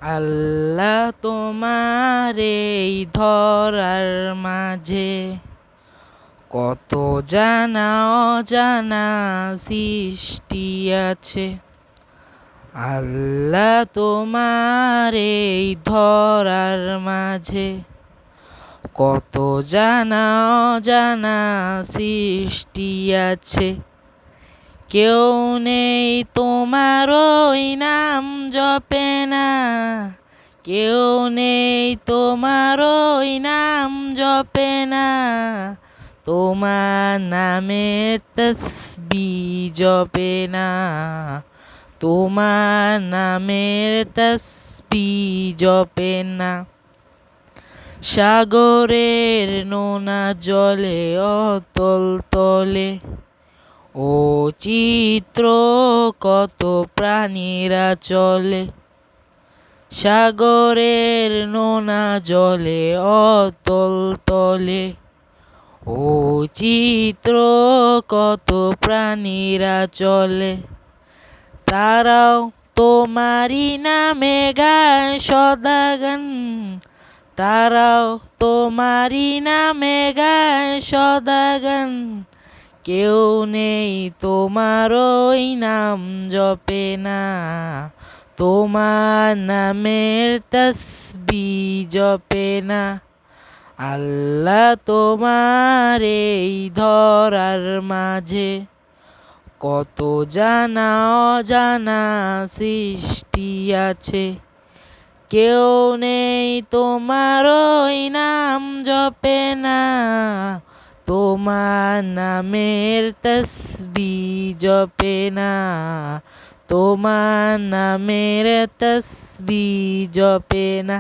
আল্লাহ তোমার এই ধরার মাঝে কত জানা অজানা সৃষ্টি আছে। আল্লাহ তোমার এই ধরার মাঝে কত জানা অজানা সৃষ্টি আছে। কেউ নেই তোমার ওই নাম জপে না, কেউ নেই তোমার ওই নাম জপে না। তোমার নামের তসবিহ জপে না, তোমার নামের তসবিহ জপে না। সাগরের নোনা জলে অতল তলে ও চিত্র কত প্রাণীরা চলে। সাগরের নোনা জলে অতল তলে ও চিত্র কত প্রাণীরা চলে। তারাও তোমারই নামে গায় সদা গান, তারাও তোমারই নামে গায় সদা গান। কেউ নেই তোমার ওই নাম জপে না, তোমার নামের তসবিহ জপে না। আল্লাহ তোমার এই ধরার মাঝে কত জানা অজানা সৃষ্টি আছে। কেউ নেই তোমার ওই নাম জপে না, তোমার নামের তসবিহ জপে না, তোমার নামের তসবিহ জপে না।